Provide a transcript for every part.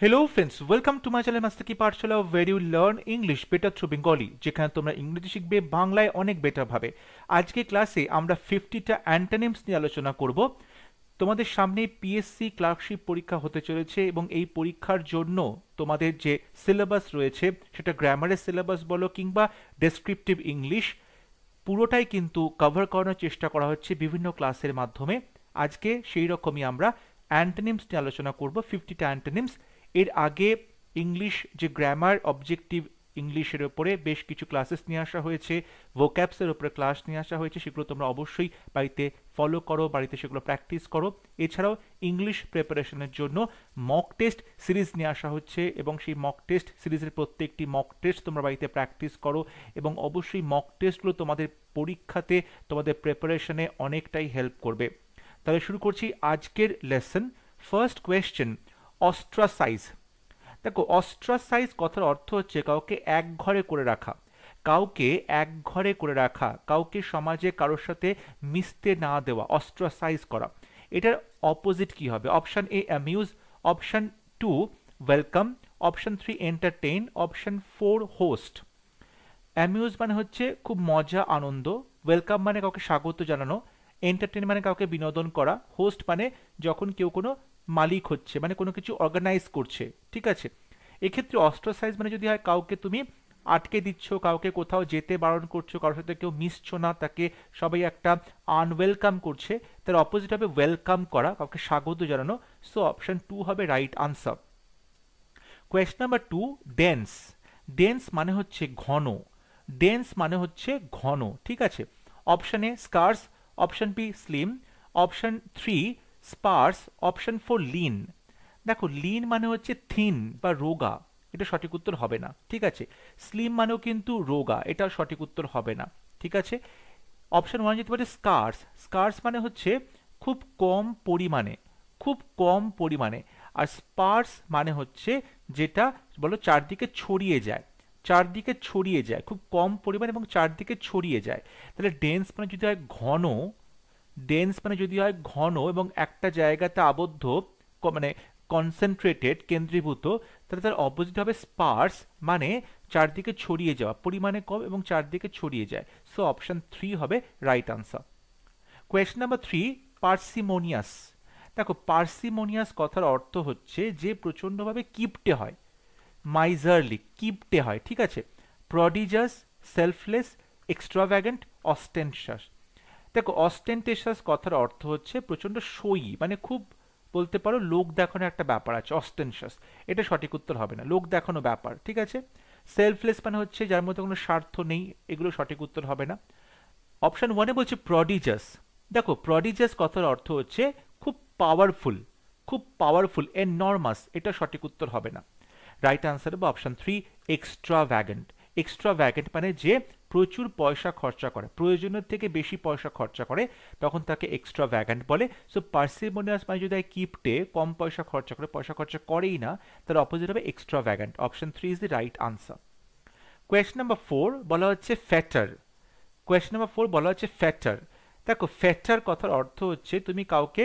Hello friends, welcome to my channel Mastaki Pathshala where you learn English better through Bengali যেখানে তোমরা ইংরেজি শিখবে বাংলায় অনেক বেটার ভাবে। আজকে ক্লাসে আমরা 50টা অ্যান্টোনিমস নিয়ে আলোচনা করব। তোমাদের সামনে পিএসসি ক্লার্কশিপ পরীক্ষা হতে চলেছে এবং এই পরীক্ষার জন্য তোমাদের যে সিলেবাস রয়েছে সেটা গ্রামারের সিলেবাস বলো কিংবা ডেসক্রিপটিভ ইংলিশ পুরোটাই কিন্তু কভার করানোর চেষ্টা করা হচ্ছে বিভিন্ন ক্লাসের মাধ্যমে। আজকে সেই রকমই আমরা অ্যান্টোনিমস নিয়ে আলোচনা করব, 50টা অ্যান্টোনিমস। এর আগে ইংলিশ যে গ্রামার অবজেক্টিভ ইংলিশের উপরে বেশ কিছু ক্লাসেস নিয়ে আসা হয়েছে, ভোক্যাবসের উপরে ক্লাস নিয়ে আসা হয়েছে, সেগুলো তোমরা অবশ্যই বাড়িতে ফলো করো, বাড়িতে সেগুলো প্র্যাকটিস করো। এছাড়াও ইংলিশ প্রিপারেশনের জন্য মক টেস্ট সিরিজ নিয়ে আসা হচ্ছে এবং সেই মক টেস্ট সিরিজের প্রত্যেকটি মক টেস্ট তোমরা বাড়িতে প্র্যাকটিস করো এবং অবশ্যই মক টেস্টগুলো তোমাদের পরীক্ষাতে তোমাদের প্রিপারেশনে অনেকটাই হেল্প করবে। তাহলে শুরু করছি আজকের লেসন। First question, অস্ট্রাসাইজ। দেখো, অস্ট্রাসাইজ কথার অর্থ হচ্ছে কাউকে এক ঘরে করে রাখা, কাউকে এক ঘরে করে রাখা, কাউকে সমাজে কারোর সাথে মিশতে না দেওয়া, অস্ট্রাসাইজ করা। এটার অপোজিট কি হবে? Option A amuse, option to welcome, option three entertain, option four host. Amuse মানে হচ্ছে খুব মজা আনন্দ, ওয়েলকাম মানে কাউকে স্বাগত জানানো, এন্টারটেইন মানে কাউকে বিনোদন করা, হোস্ট মানে যখন কেউ কোনো মালিক হচ্ছে মানে কোনো কিছু অর্গানাইজ করছে। ঠিক আছে, এক্ষেত্রে অস্ট্রাসাইজ মানে যদি হয় কাউকে তুমি আটকে দিচ্ছ, কাউকে কোথাও যেতে বারণ করছো, কারোর সাথে কেউ মিশছো না, তাকে সবাই একটা আনওয়েলকাম করছে, তার অপোজিট হবে ওয়েলকাম করা, কাউকে স্বাগত জানানো। সো অপশন টু হবে right answer. Question number two, dense. Dense মানে হচ্ছে ঘন, ডেন্স মানে হচ্ছে ঘন। ঠিক আছে, option A scarce, option B slim, option three sparse, option four lean. দেখো, লিন মানে হচ্ছে থিন বা রোগা, এটা সঠিক উত্তর হবে না। ঠিক আছে, স্লিম মানেও কিন্তু রোগা, এটা সঠিক উত্তর হবে না। ঠিক আছে, অপশন ওয়ান যেতে পারে স্কার্স। স্কার্স মানে হচ্ছে খুব কম পরিমাণে, খুব কম পরিমাণে। আর স্পার্স মানে হচ্ছে যেটা বলো চারদিকে ছড়িয়ে যায়, চারদিকে ছড়িয়ে যায়, খুব কম পরিমাণ এবং চারদিকে ছড়িয়ে যায়। তাহলে ডেন্স মানে যদি হয় ঘন, ডেন্স মানে যদি হয় ঘন এবং একটা জায়গাতে আবদ্ধ, মানে কনসেন্ট্রেটেড, কেন্দ্রীভূত, তাহলে তার অপোজিট হবে স্পার্স, মানে চারদিকে ছড়িয়ে যাওয়া, পরিমাণে কম এবং চারদিকে ছড়িয়ে যায়। সো অপশন থ্রি হবে right answer. Question number three, parsimonious. দেখো, পার্সিমোনিয়াস কথার অর্থ হচ্ছে যে প্রচণ্ডভাবে কিপটে হয়, মাইজারলি, কিপটে হয়। ঠিক আছে, প্রডিজাস, সেলফলেস, এক্সট্রাভ্যাগেন্ট, অস্টেনশাস। দেখো, অস্টেন্টেশাস কথার অর্থ হচ্ছে প্রচণ্ড সই, মানে খুব বলতে পারো লোক দেখানো একটা ব্যাপার আছে, অস্টেনশাস। এটা সঠিক উত্তর হবে না, লোক দেখানো ব্যাপার। ঠিক আছে, সেলফলেস মানে হচ্ছে যার মধ্যে কোনো স্বার্থ নেই, এগুলো সঠিক উত্তর হবে না। অপশন ওয়ানে বলছে প্রডিজাস। দেখো, প্রডিজাস কথার অর্থ হচ্ছে খুব পাওয়ারফুল, খুব পাওয়ারফুল, এনর্মাস, এটা সঠিক উত্তর হবে না। রাইট আনসার হবে অপশন থ্রি, এক্সট্রাভ্যাগেন্ট। এক্সট্রাভ্যাগেন্ট মানে যে প্রচুর পয়সা খরচা করে, প্রয়োজনের থেকে বেশি পয়সা খরচা করে, তখন তাকে এক্সট্রাভ্যাগেন্ট বলে। সো পার্সিমোনিয়াস মানে যদি কিপটে, কম পয়সা খরচা করে, পয়সা খরচা করেই না, তার অপোজিট হবে extravagant. Option three is the right answer. Question number four বলা হচ্ছে ফ্যাটার। কোয়েশ্চন নাম্বার ফোর বলা হচ্ছে ফ্যাটার। দেখো, ফ্যাটার কথার অর্থ হচ্ছে তুমি কাউকে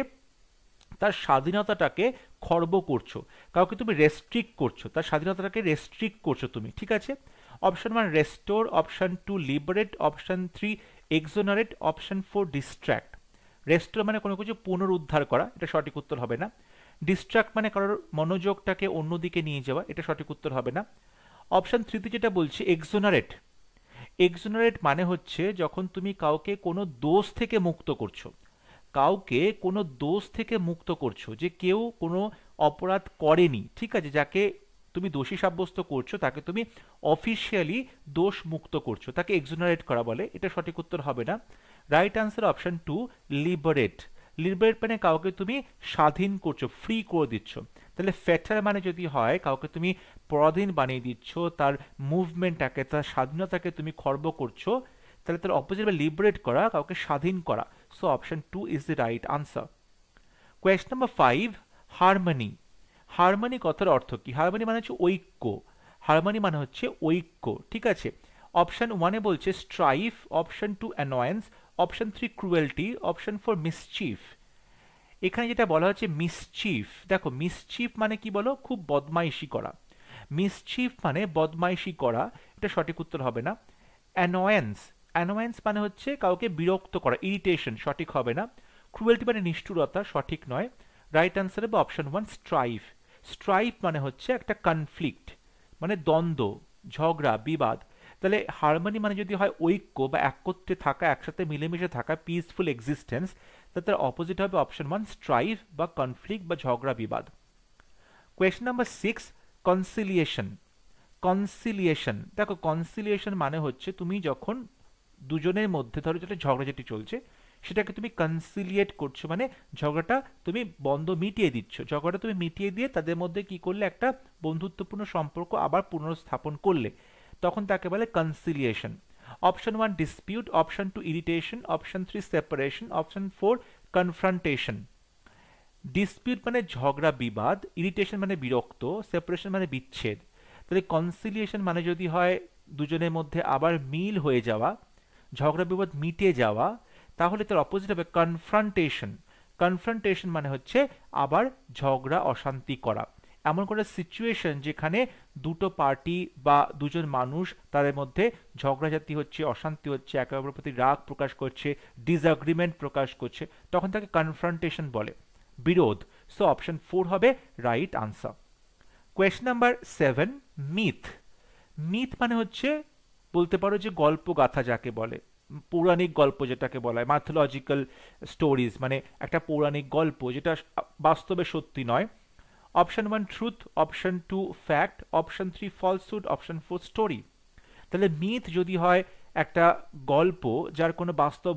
তার স্বাধীনতাটাকে খর্ব করছো, কাউকে তুমি রেস্ট্রিক্ট করছো, তার স্বাধীনতাটাকে রেস্ট্রিক্ট করছো তুমি। ঠিক আছে, option one restore, option two liberate, option three exonerate, option four distract. Restore মানে কোনো কিছু পুনরুদ্ধার করা, এটা সঠিক উত্তর হবে না। ডিস্ট্র্যাক্ট মানে কারোর মনোযোগটাকে অন্যদিকে নিয়ে যাওয়া, এটা সঠিক উত্তর হবে না। অপশন থ্রিতে যেটা বলছি এক্সোনারেট, এক্সোনারেট মানে হচ্ছে যখন তুমি কাউকে কোনো দোষ থেকে মুক্ত করছো, কাউকে কোনো দোষ থেকে মুক্ত করছো, যে কেউ কোনো অপরাধ করেনি। ঠিক আছে, যাকে তুমি দোষী সাব্যস্ত করছো তাকে তুমি অফিসিয়ালি দোষ মুক্ত করছো, তাকে এক্সোনারেট করা বলে, এটা সঠিক উত্তর হবে না। Right answer option two, liberate. Liberate মানে কাউকে তুমি স্বাধীন করছো, ফ্রি করে দিচ্ছ। তাহলে ফ্যাটার মানে যদি হয় কাউকে তুমি পরাধীন বানিয়ে দিচ্ছ, তার মুভমেন্টটাকে, তার স্বাধীনতাকে তুমি খর্ব করছো, তাহলে তার অপোজিট বা লিবারেট করা, কাউকে স্বাধীন করা। So option two is the right answer. Question number five, harmony. Harmony কথার অর্থ কি? হারমোনি মানে হচ্ছে ঐক্য, হারমোনি মানে হচ্ছে ঐক্য। ঠিক আছে, অপশন ওয়ানে বলছে strife, option two annoyance, option three cruelty, option four mischief. এখানে যেটা বলা হচ্ছে মিসচিফ, দেখো মিসচিফ মানে কি বলো, খুব বদমাইশি করা। মিসচিফ মানে বদমাইশি করা, এটা সঠিক উত্তর হবে না। অ্যানোয়েন্স, অ্যানোয়েন্স মানে হচ্ছে কাউকে বিরক্ত করা, ইরিটেশন, সঠিক হবে না। ক্রুয়েলটি মানে নিষ্ঠুরতা, সঠিক নয়। রাইট অ্যান্সার হবে অপশন ওয়ান স্ট্রাইফ। স্ট্রাইফ মানে হচ্ছে একটা কনফ্লিক্ট, মানে দ্বন্দ্ব, ঝগড়া, বিবাদ। তাহলে হারমোনি মানে যদি হয় ঐক্য বা একত্রে থাকা, একসাথে মিলেমিশে থাকা, পিসফুল এক্সিস্টেন্স, তার অপোজিট হবে অপশন ওয়ান স্ট্রাইফ বা কনফ্লিক্ট বা ঝগড়া বিবাদ। Question number 6, conciliation. কনসিলিয়েশন, দেখো কনসিলিয়েশন মানে হচ্ছে তুমি যখন দুজনের মধ্যে ধরো যেটা ঝগড়াঝাটি চলছে সেটাকে তুমি কনসিলিয়েট করছো, মানে ঝগড়াটা তুমি মিটিয়ে দিচ্ছ, ঝগড়াটা তুমি মিটিয়ে দিয়ে তাদের মধ্যে কি করলে, একটা বন্ধুত্বপূর্ণ সম্পর্ক আবার পুনর্স্থাপন করলে, তখন তাকে বলে conciliation. Option one dispute, option two irritation, option three separation, option four confrontation. Dispute মানে ঝগড়া বিবাদ, ইরিটেশন মানে বিরক্ত, সেপারেশন মানে বিচ্ছেদ। তাহলে কনসিলিয়েশন মানে যদি হয় দুজনের মধ্যে আবার মিল হয়ে যাওয়া, ঝগড়া বিবাদ মিটে যাওয়া, তাহলে তার অপোজিট হবে কনফ্রন্টেশন। কনফ্রন্টেশন মানে হচ্ছে আবার ঝগড়া অশান্তি করা, এমন করে সিচুয়েশন যেখানে দুটো পার্টি বা দুজন মানুষ তাদের মধ্যে ঝগড়াঝাটি হচ্ছে, অশান্তি হচ্ছে, একে অপরের প্রতি রাগ প্রকাশ করছে, ডিসএগ্রিমেন্ট প্রকাশ করছে, তখন তাকে কনফ্রন্টেশন বলে, বিরোধ। সো অপশন ফোর হবে right answer. Question number 7, myth. Myth মানে হচ্ছে বলতে পারো যে গল্প গাথা যাকে বলে, পৌরাণিক গল্প যেটাকে বলা হয়, মাইথোলজিক্যাল স্টোরিজ, মানে একটা পৌরাণিক গল্প যেটা বাস্তবে সত্যি নয়। Option one truth, option two fact, option three falsehood, option four story. তাহলে মিথ যদি হয় একটা গল্প যার কোনো বাস্তব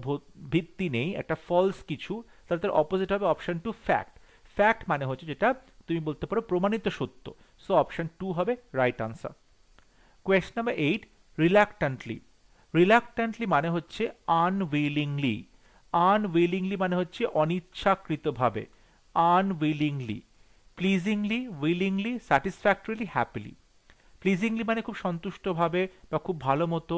ভিত্তি নেই, একটা ফলস কিছু, তাহলে তার অপোজিট হবে অপশন টু ফ্যাক্ট। ফ্যাক্ট মানে হচ্ছে যেটা তুমি বলতে পারো প্রমাণিত সত্য। সো অপশন টু হবে right answer. Question number 8, reluctantly. Reluctantly মানে হচ্ছে আনউইলিংলি। আনউইলিংলি মানে হচ্ছে অনিচ্ছাকৃতভাবে, unwillingly. Pleasingly, willingly, satisfactorily, happily. Pleasingly মানে খুব সন্তুষ্টভাবে বা খুব ভালো মতো,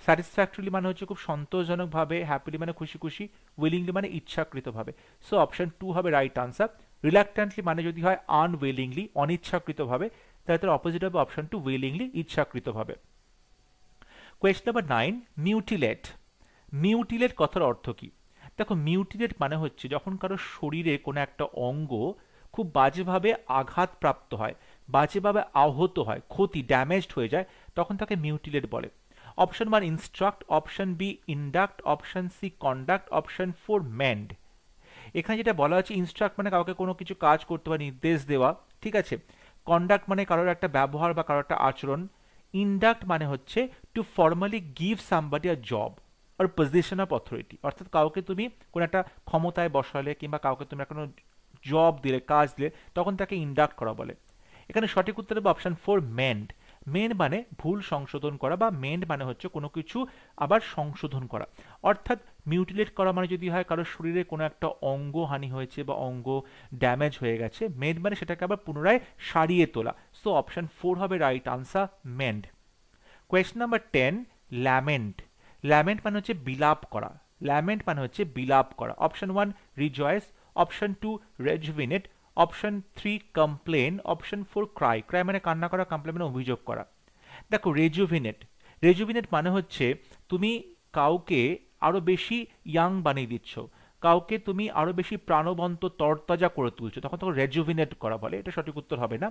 স্যাটিসফ্যাক্টরিলি মানে হচ্ছে খুব সন্তোষজনকভাবে, হ্যাপিলি মানে খুশি খুশি, উইলিংলি মানে ইচ্ছাকৃতভাবে। সো অপশন টু হবে রাইট আনসার। রিল্যাক্ট্যান্টলি মানে যদি হয় আনউইলিংলি, অনিচ্ছাকৃতভাবে, তাহলে তার অপোজিট হবে অপশন টু উইলিংলি, ইচ্ছাকৃতভাবে। Question number 9, মিউটিলেট। মিউটিলেট কথার অর্থ কি? দেখো মিউটিলেট মানে হচ্ছে যখন কারো শরীরে কোনো একটা অঙ্গ খুব বাজেভাবে আঘাতপ্রাপ্ত হয়, বাজেভাবে আহত হয়, ক্ষতি, ড্যামেজড হয়ে যায়, তখন তাকে মিউটিলেট বলে। Option one instruct, option B induct, option C conduct, option four mend. এখানে যেটা বলা হচ্ছে ইনস্ট্রাক্ট মানে কাউকে কোনো কিছু কাজ করতে বা নির্দেশ দেওয়া, ঠিক আছে। কন্ডাক্ট মানে কারোর একটা ব্যবহার বা কারোর একটা আচরণ। ইন্ডাক্ট মানে হচ্ছে to formally give somebody a job or position of authority, অর্থাৎ কাউকে তুমি কোনো একটা ক্ষমতায় বসালে কিংবা কাউকে তুমি কোনো জব দিলে, কাজ দিলে, তখন তাকে ইন্ডাক্ট করা বলে। এখানে সঠিক উত্তর হবে অপশন ফোর মেন্ড। মেন্ড মানে ভুল সংশোধন করা, বা মেন্ড মানে হচ্ছে কোনো কিছু আবার সংশোধন করা। অর্থাৎ মিউটিলেট করা মানে যদি হয় কারোর শরীরে কোনো একটা অঙ্গ হানি হয়েছে বা অঙ্গ ড্যামেজ হয়ে গেছে, মেন্ড মানে সেটাকে আবার পুনরায় সারিয়ে তোলা। সো অপশন ফোর হবে right answer, mend. Question number 10, lament. Lament মানে হচ্ছে বিলাপ করা। ল্যামেন্ট মানে হচ্ছে বিলাপ করা। Option one rejoice, option two rejuvenate, option three complain, option four cry. Cry মানে কান্না করা, কমপ্লেন মানে অভিযোগ করা। দেখো রেজুভিনেট, রেজুভিনেট মানে হচ্ছে তুমি কাউকে আরো বেশি ইয়াং বানিয়ে দিচ্ছ, কাউকে তুমি আরো বেশি প্রাণবন্ত তরতাজা করে তুলছো, তখন তোকে রেজুভিনেট করা বলে। এটা সঠিক উত্তর হবে না।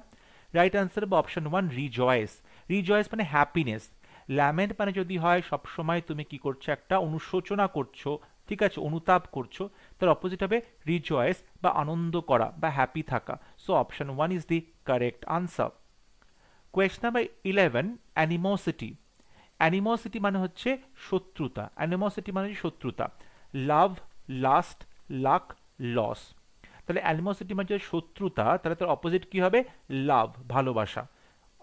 রাইট আনসার হবে অপশন ওয়ান রিজয়েস। রিজয়েস মানে হ্যাপিনেস। ল্যামেন্ট মানে যদি হয় সবসময় তুমি কি করছো, একটা অনুশোচনা করছো, ঠিক আছে, অনুতাপ করছো, তার অপোজিট হবে রিজয়েস বা আনন্দ করা বা হ্যাপি থাকা। So option one is the correct answer. Question number 11, animosity. Animosity মানে হচ্ছে শত্রুতা। অ্যানিমোসিটি মানে হচ্ছে শত্রুতা। লাভ, লাস্ট, লাক, লস। তাহলে অ্যানিমোসিটি মানে যদি শত্রুতা, তাহলে তার অপোজিট কি হবে, লাভ, ভালোবাসা।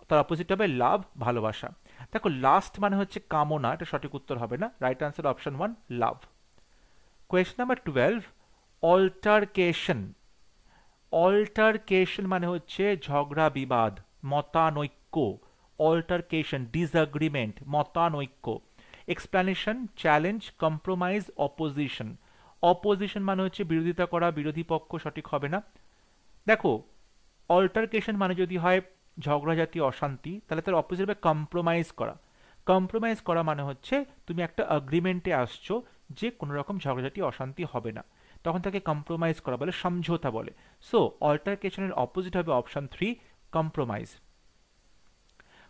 তার অপোজিট হবে লাভ, ভালোবাসা। দেখো লাস্ট মানে হচ্ছে কামনা, এটা সঠিক উত্তর হবে না। Right answer option one love. Question number 12, altercation. Altercation মানে হচ্ছে ঝগড়া বিবাদ, মতানৈক্য। অল্টারকেশন, ডিসএগ্রিমেন্ট, মতানৈক্য। Explanation, challenge, compromise, opposition. Opposition মানে হচ্ছে বিরোধিতা করা, বিরোধী পক্ষ, সঠিক হবে না। দেখো, অল্টারকেশন মানে যদি হয় ঝগড়া জাতীয় অশান্তি, তাহলে তার অপোজিট হবে কম্প্রোমাইজ করা। কম্প্রোমাইজ করা মানে হচ্ছে তুমি একটা এগ্রিমেন্টে আসছো যে কোনো রকম ঝগড়াঝাটি অশান্তি হবে না, তখন তাকে কম্প্রোমাইজ করা বলে, সমঝোতা বলে। সো অল্টারকেশনের অপোজিট হবে option 3, compromise.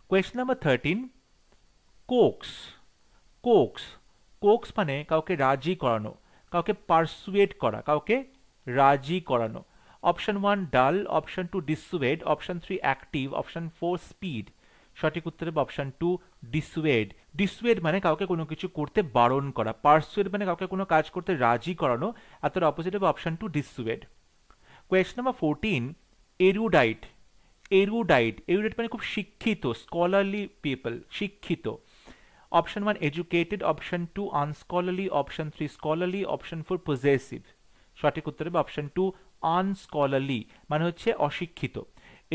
Question number 13, Cokes. Cokes, Cokes মানে কাউকে রাজি করানো, কাউকে পারসুয়েট করা, কাউকে রাজি করানো। Option 1 dull, option 2 dissuade, option 3 active, option 4 speed. সঠিক উত্তর হবে অপশন 2 ডিসুয়েড। ডিসুয়েড মানে কাউকে কোনো কিছু করতে বারণ করা, পারসুয়েড মানে কাউকে কোনো কাজ করতে রাজি করানো, আর তার অপোজিট হবে option 2 dissuade. Question number 14, erudite. Erudite, erudite মানে খুব শিক্ষিত, স্কলারলি পিপল, শিক্ষিত। Option 1 educated, option 2 unscholarly, option 3 scholarly, option 4 possessive. সঠিক উত্তর হবে অপশন 2 আনস্কলারলি, মানে হচ্ছে অশিক্ষিত।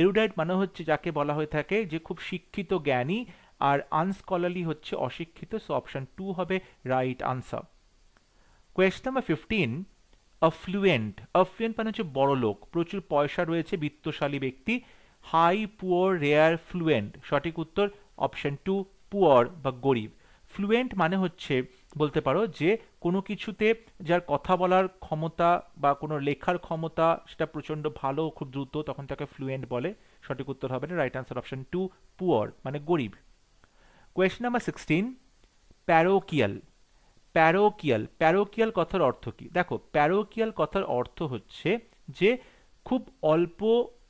এরুডাইট মানে হচ্ছে যাকে বলা হয়ে থাকে যে খুব শিক্ষিত, জ্ঞানী, আর আনস্কলারলি হচ্ছে অশিক্ষিত। সো অপশন 2 হবে right answer. Question number 15, affluent. Affluent মানে হচ্ছে বড় লোক, প্রচুর পয়সা রয়েছে, বিত্তশালী ব্যক্তি। High, poor, rare, fluent. সঠিক উত্তর অপশন 2 পুয়ার বা গরিব। ফ্লুয়েন্ট মানে হচ্ছে বলতে পারো যে কোনো কিছুতে যার কথা বলার ক্ষমতা বা কোনো লেখার ক্ষমতা সেটা প্রচণ্ড ভালো, খুব দ্রুত, তখন তাকে ফ্লুয়েন্ট বলে। সঠিক উত্তর হবে না, রাইট আনসার অপশন 2 পুয়ার মানে গরিব। Question number 16, parochial. Parochial, parochial কথার অর্থ কি? দেখো, প্যারোকিয়াল কথার অর্থ হচ্ছে যে খুব অল্প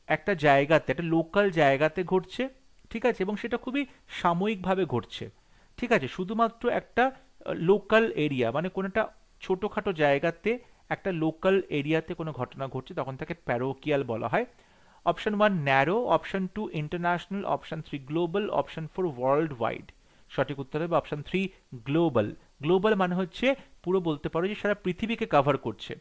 একটা জায়গাতে, একটা লোকাল জায়গাতে ঘটছে, ঠিক আছে, এবং সেটা খুবই সাময়িকভাবে ঘটছে, ঠিক আছে, শুধুমাত্র একটা লোকাল এরিয়া, মানে কোনো একটা ছোটোখাটো জায়গাতে, একটা লোকাল এরিয়াতে কোনো ঘটনা ঘটছে, তখন তাকে প্যারোকিয়াল বলা হয়। Option 1 narrow, option 2 international, option 3 global, option 4 world wide. সঠিক উত্তর হবে অপশন 3 গ্লোবাল। গ্লোবাল মানে হচ্ছে পুরো বলতে পারো যে সারা পৃথিবীকে কভার করছে,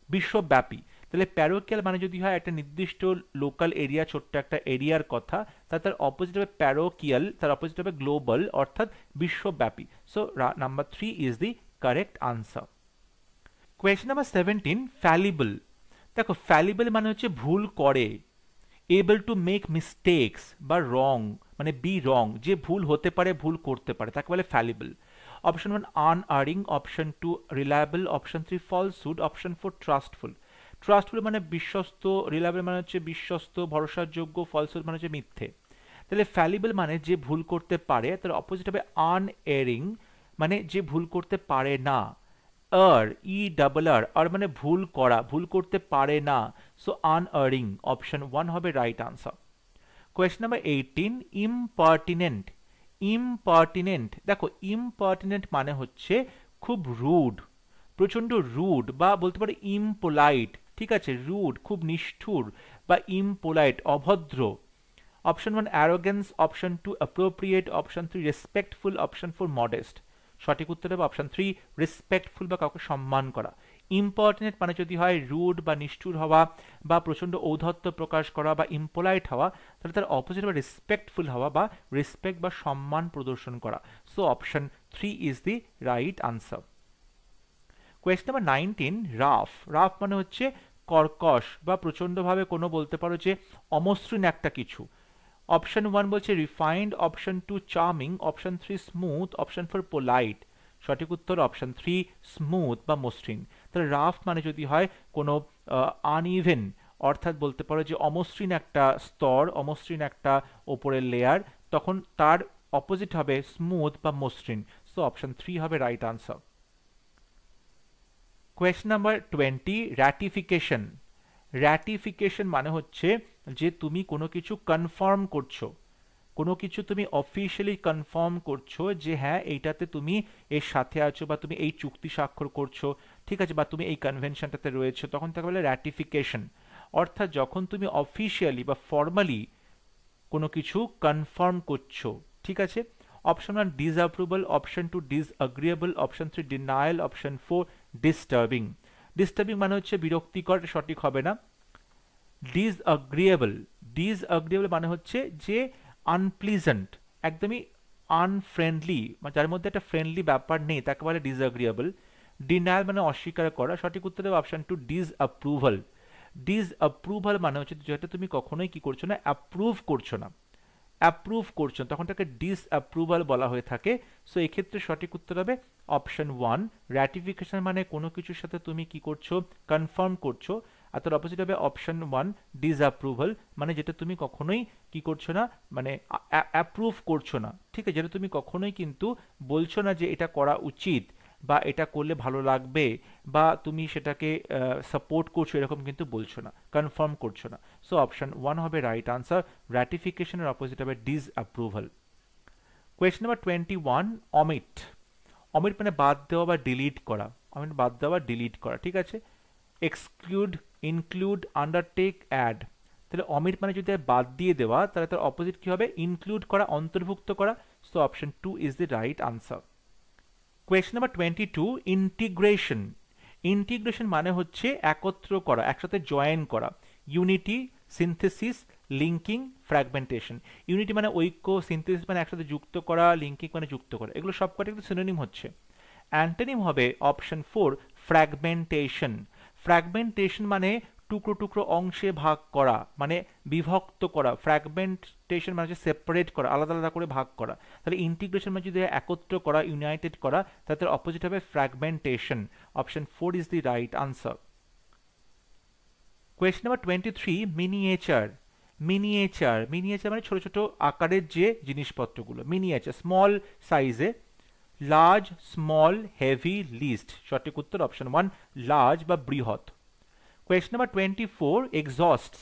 বিশ্বব্যাপী। তাহলে প্যারোকিয়াল মানে যদি হয় একটা নির্দিষ্ট লোকাল এরিয়া, ছোট্ট একটা এরিয়ার কথা, তার অপোজিট হবে প্যারোকিয়াল, তার অপোজিট হবে গ্লোবাল, অর্থাৎ বিশ্বব্যাপী। So number 3 is the correct answer. Question number 17, ফ্যালিবল। দেখো, ফ্যালিবল মানে হচ্ছে ভুল করে, এবল টু মেক মিস্টেকস বা রং, মানে বি রং, যে ভুল হতে পারে, ভুল করতে পারে, তাকে বলে fallible. Option 1 unerring, option 2 reliable, option 3 falsehood, option 4 trustful. Trustful মানে বিশ্বস্ত, রিলায়েবল মানে হচ্ছে বিশ্বস্ত, ভরসাযোগ্য, ফলসহুড মানে হচ্ছে মিথ্যে। তাহলে ফ্যালিবল মানে যে ভুল করতে পারে, তার অপোজিট হবে আনএরিং, মানে যে ভুল করতে পারে না। আর ই ডাবল আর, আর মানে ভুল করা, ভুল করতে পারে না। সো আনআরিং, অপশন 1 হবে রাইট আনসার। Question number 18, ইমপার্টিনেন্ট। ইমপার্টিনেন্ট, দেখো, ইমপার্টিনেন্ট মানে হচ্ছে খুব রুড, প্রচণ্ড রুড, বা বলতে পারো ইমপোলাইট, ঠিক আছে, রুড, খুব নিষ্ঠুর, বা ইমপোলাইট, অভদ্র। Option 1 arrogance, option 2 appropriate, option 3 respectful, option 4 modest. সঠিক উত্তর হবে অপশন 3 রেসপেক্টফুল বা কাউকে সম্মান করা। ইম্পর্টিনেন্ট মানে যদি হয় রুড বা নিষ্ঠুর হওয়া, বা প্রচণ্ড ঔদ্ধত্য প্রকাশ করা, বা ইম্পোলাইট হওয়া, তাহলে তার অপোজিট হবে রেসপেক্টফুল হওয়া বা রেসপেক্ট বা সম্মান প্রদর্শন করা। So option 3 is the right answer. Question number 19, rough. Rough মানে হচ্ছে কর্কশ বা প্রচণ্ডভাবে কোনো বলতে পারো যে অমসৃণ একটা কিছু। অপশন 1 বলছে refined, option 2 charming, option 3 smooth, option 4 polite. সঠিক উত্তর অপশন 3 স্মুথ বা মসৃণ। তাহলে রাফ মানে যদি হয় কোনো আনইভেন, অর্থাৎ বলতে পারো যে অমসৃণ একটা স্তর, অমসৃণ একটা ওপরের লেয়ার, তখন তার অপোজিট হবে স্মুথ বা মসৃণ। সো অপশন 3 হবে রাইট আনসার। Question number 20, র্যাটিফিকেশন। র্যাটিফিকেশন মানে হচ্ছে যে তুমি কোনো কিছু কনফার্ম করছো, কোনো কিছু তুমি অফিসিয়ালি কনফার্ম করছো যে হ্যাঁ এইটাতে তুমি এর সাথে আছো, বা তুমি এই চুক্তি স্বাক্ষর করছো, ঠিক আছে, বা তুমি এই কনভেনশনটাতে রয়েছো, তখন তাকে বলে র্যাটিফিকেশন। অর্থাৎ যখন তুমি অফিসিয়ালি বা ফর্মালি কোনো কিছু কনফার্ম করছো, ঠিক আছে। Option 1 disapproval, option 2 disagreeable, option 3 denial, option 4 disturbing. Disturbing মানে হচ্ছে বিরক্তিকর, সঠিক হবে না। ডিসঅ্যাগ্রিয়েবল, ডিসঅ্যাগ্রিয়েবল মানে হচ্ছে যে আনপ্লিজেন্ট, একদমই আনফ্রেন্ডলি, যার মধ্যে একটা ফ্রেন্ডলি ব্যাপার নেই, তাকে বলে ডিসঅ্যাগ্রিয়েবল। ডিনায়াল মানে অস্বীকার করা, সঠিক উত্তর হবে অপশন টু ডিসঅ্যাপ্রুভাল। ডিসঅ্যাপ্রুভাল মানে হচ্ছে যেটা তুমি কখনোই কি করছো না, অ্যাপ্রুভ করছো না, অ্যাপ্রুভ করছো তখন তাকে ডিসঅ্যাপ্রুভাল বলা হয়ে থাকে। সো এক্ষেত্রে সঠিক উত্তর হবে অপশন ওয়ান। র্যাটিফিকেশন মানে কোনো কিছুর সাথে তুমি কি করছো, কনফার্ম করছো, আর তার অপোজিট হবে অপশন ওয়ান ডিসঅ্যাপ্রুভাল, মানে যেটা তুমি কখনোই কি করছো না, মানে অ্যাপ্রুভ করছো না, ঠিক আছে, যেটা তুমি কখনোই কিন্তু বলছো না যে এটা করা উচিত বা এটা করলে ভালো লাগবে বা তুমি সেটাকে সাপোর্ট করছো, এরকম কিন্তু বলছো না, কনফার্ম করছো না। সো অপশন ওয়ান হবে রাইট আনসার। র্যাটিফিকেশনের অপোজিট হবে disapproval. Question number 21, omit. Omit মানে বাদ দেওয়া বা ডিলিট করা, অমিট বাদ দেওয়া বা ডিলিট করা, ঠিক আছে। Exclude, include, undertake, add. তাহলে অমিট মানে যদি বাদ দিয়ে দেওয়া, তাহলে তার অপোজিট কি হবে, ইনক্লুড করা, অন্তর্ভুক্ত করা। So option two is the right answer. Question number 22, integration. Integration মানে হচ্ছে একত্র করা, একসাথে জয়েন করা। Unity, synthesis, linking, fragmentation. Unity মানে ঐক্য, সিনথেসিস মানে একসাথে যুক্ত করা, লিঙ্কিং মানে যুক্ত করা, এগুলো সবকটা কিন্তু সিনোনিম হচ্ছে। অ্যান্টোনিম হবে অপশন ফোর, ফ্র্যাগমেন্টেশন। ফ্র্যাগমেন্টেশন মানে টুকরো টুকরো অংশে ভাগ করা, মানে বিভক্ত করা। ফ্র্যাগমেন্টেশন মানে হচ্ছে সেপারেট করা, আলাদা আলাদা করে ভাগ করা। তাহলে ইন্টিগ্রেশন মানে যদি একত্র করা, ইউনাইটেড করা, তার অপোজিট হবে fragmentation. Option four is the right answer. Question number 23, miniature. Miniature, miniature মানে ছোট ছোট আকারের যে জিনিসপত্রগুলো, মিনিয়েচার, স্মল সাইজে। Large, small, heavy, least. সঠিক উত্তর অপশন ওয়ান, লার্জ বা বৃহৎ। Question number 24, exhaust.